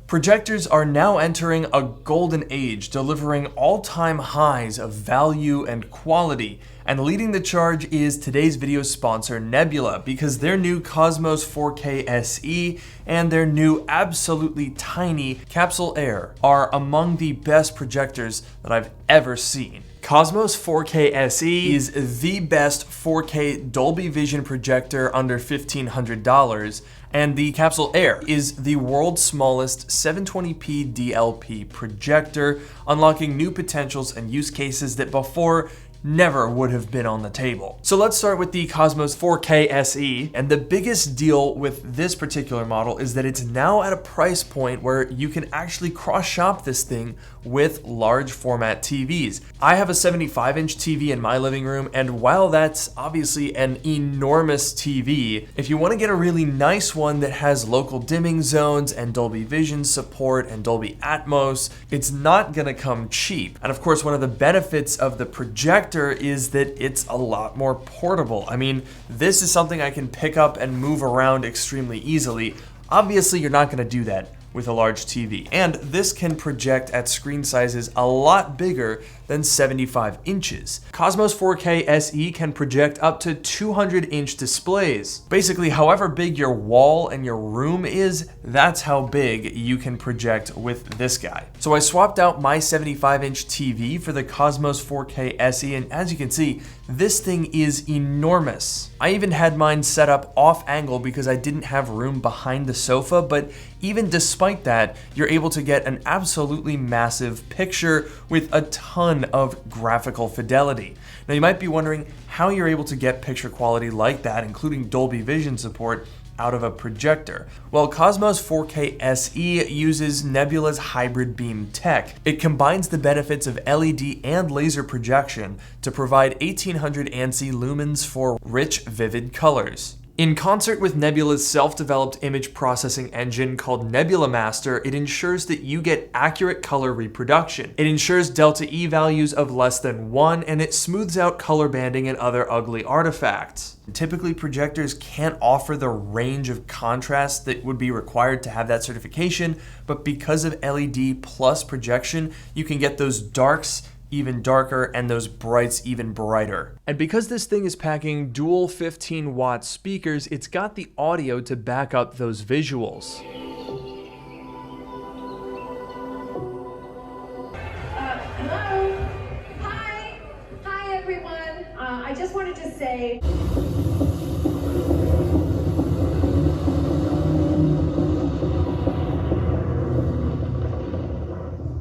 Projectors are now entering a golden age, delivering all-time highs of value and quality. And leading the charge is today's video sponsor, Nebula, because their new Cosmos 4K SE and their new absolutely tiny Capsule Air are among the best projectors that I've ever seen. Cosmos 4K SE is the best 4K Dolby Vision projector under $1,500, and the Capsule Air is the world's smallest 720p DLP projector, unlocking new potentials and use cases that before never would have been on the table. So let's start with the Cosmos 4K SE, and the biggest deal with this particular model is that it's now at a price point where you can actually cross-shop this thing with large format TVs. I have a 75-inch TV in my living room, and while that's obviously an enormous TV, if you want to get a really nice one that has local dimming zones and Dolby Vision support and Dolby Atmos, it's not gonna come cheap. And of course, one of the benefits of the projector is that it's a lot more portable. I mean, this is something I can pick up and move around extremely easily. Obviously, you're not going to do that with a large TV. And this can project at screen sizes a lot bigger than 75 inches. Cosmos 4K SE can project up to 200-inch displays. Basically, however big your wall and your room is, that's how big you can project with this guy. So I swapped out my 75-inch TV for the Cosmos 4K SE, and as you can see, this thing is enormous. I even had mine set up off angle because I didn't have room behind the sofa, but even despite that, you're able to get an absolutely massive picture with a ton of graphical fidelity. Now you might be wondering how you're able to get picture quality like that, including Dolby Vision support, out of a projector. Well, Cosmos 4K SE uses Nebula's hybrid beam tech. It combines the benefits of LED and laser projection to provide 1800 ANSI lumens for rich, vivid colors. In concert with Nebula's self-developed image processing engine called Nebula Master, it ensures that you get accurate color reproduction. It ensures delta E values of less than 1, and it smooths out color banding and other ugly artifacts. Typically, projectors can't offer the range of contrast that would be required to have that certification, but because of LED plus projection, you can get those darks even darker and those brights even brighter. And because this thing is packing dual 15-watt speakers, it's got the audio to back up those visuals. Hello. Hi everyone. I just wanted to say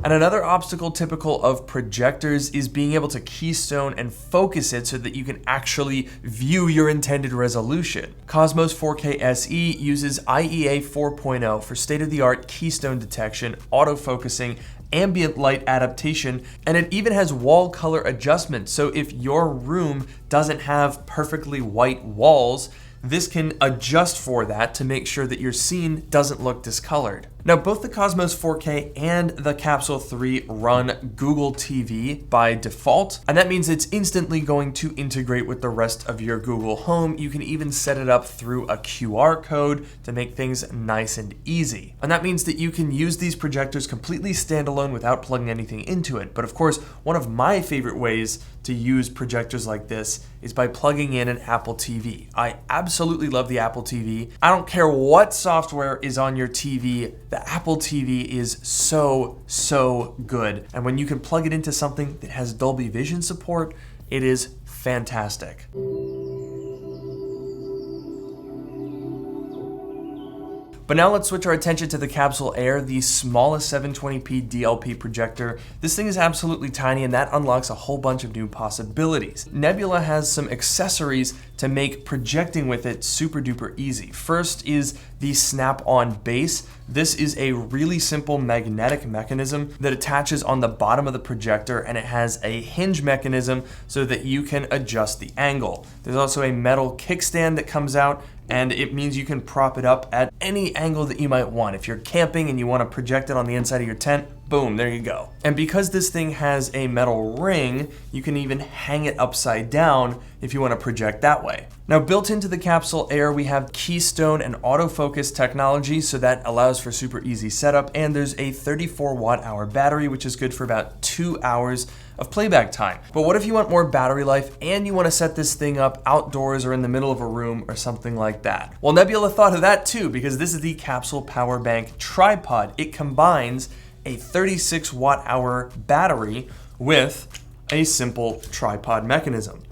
And another obstacle typical of projectors is being able to keystone and focus it so that you can actually view your intended resolution. Cosmos 4K SE uses IEA 4.0 for state-of-the-art keystone detection, autofocusing, ambient light adaptation, and it even has wall color adjustment. So if your room doesn't have perfectly white walls, this can adjust for that to make sure that your scene doesn't look discolored. Now, both the Cosmos 4K and the Capsule 3 run Google TV by default, and that means it's instantly going to integrate with the rest of your Google Home. You can even set it up through a QR code to make things nice and easy. And that means that you can use these projectors completely standalone without plugging anything into it. But of course, one of my favorite ways to use projectors like this is by plugging in an Apple TV. I absolutely love the Apple TV. I don't care what software is on your TV, the Apple TV is so good. And when you can plug it into something that has Dolby Vision support, it is fantastic. But now let's switch our attention to the Capsule Air, the smallest 720p DLP projector. This thing is absolutely tiny, and that unlocks a whole bunch of new possibilities. Nebula has some accessories to make projecting with it super duper easy. First is the snap-on base. This is a really simple magnetic mechanism that attaches on the bottom of the projector, and it has a hinge mechanism so that you can adjust the angle. There's also a metal kickstand that comes out, and it means you can prop it up at any angle that you might want. If you're camping and you want to project it on the inside of your tent, Boom, there you go. And because this thing has a metal ring, you can even hang it upside down if you want to project that way. Now, built into the Capsule Air, we have keystone and autofocus technology, so that allows for super easy setup, and there's a 34 watt-hour battery, which is good for about 2 hours of playback time. But what if you want more battery life and you want to set this thing up outdoors or in the middle of a room or something like that? Well, Nebula thought of that too, because this is the Capsule Power Bank Tripod. It combines a 36 watt-hour battery with a simple tripod mechanism.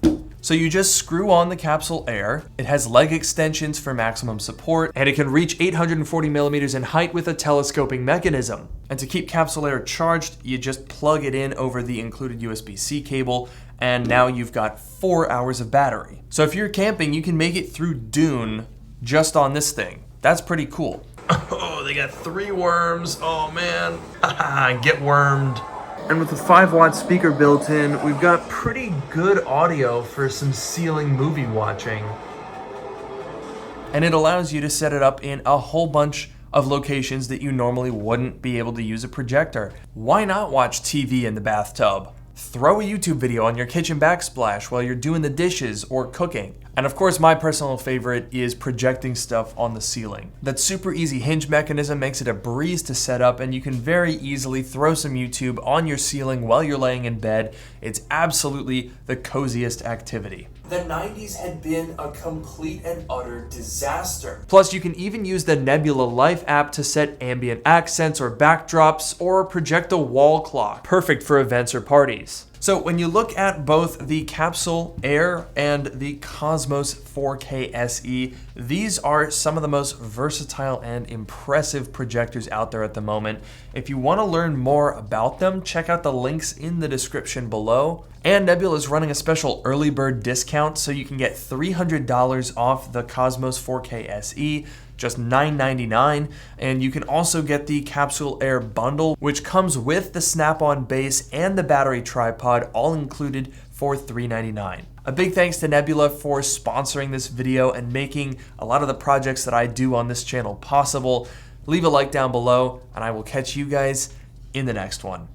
So you just screw on the Capsule Air, it has leg extensions for maximum support, and it can reach 840 millimeters in height with a telescoping mechanism. And to keep Capsule Air charged, you just plug it in over the included USB-C cable, and now you've got 4 hours of battery. So if you're camping, you can make it through Dune just on this thing. That's pretty cool. Oh, they got 3 worms. Oh man, get wormed. And with a 5 watt speaker built in, we've got pretty good audio for some ceiling movie watching. And it allows you to set it up in a whole bunch of locations that you normally wouldn't be able to use a projector. Why not watch TV in the bathtub? Throw a YouTube video on your kitchen backsplash while you're doing the dishes or cooking. And of course, my personal favorite is projecting stuff on the ceiling. That super easy hinge mechanism makes it a breeze to set up, and you can very easily throw some YouTube on your ceiling while you're laying in bed. It's absolutely the coziest activity. The 90s had been a complete and utter disaster. Plus, you can even use the Nebula Life app to set ambient accents or backdrops, or project a wall clock. Perfect for events or parties. So when you look at both the Capsule Air and the Cosmos 4K SE, these are some of the most versatile and impressive projectors out there at the moment. If you want to learn more about them, check out the links in the description below. And Nebula is running a special early bird discount, so you can get $300 off the Cosmos 4K SE, just $999, and you can also get the Capsule Air bundle, which comes with the snap-on base and the battery tripod, all included for $399. A big thanks to Nebula for sponsoring this video and making a lot of the projects that I do on this channel possible. Leave a like down below, and I will catch you guys in the next one.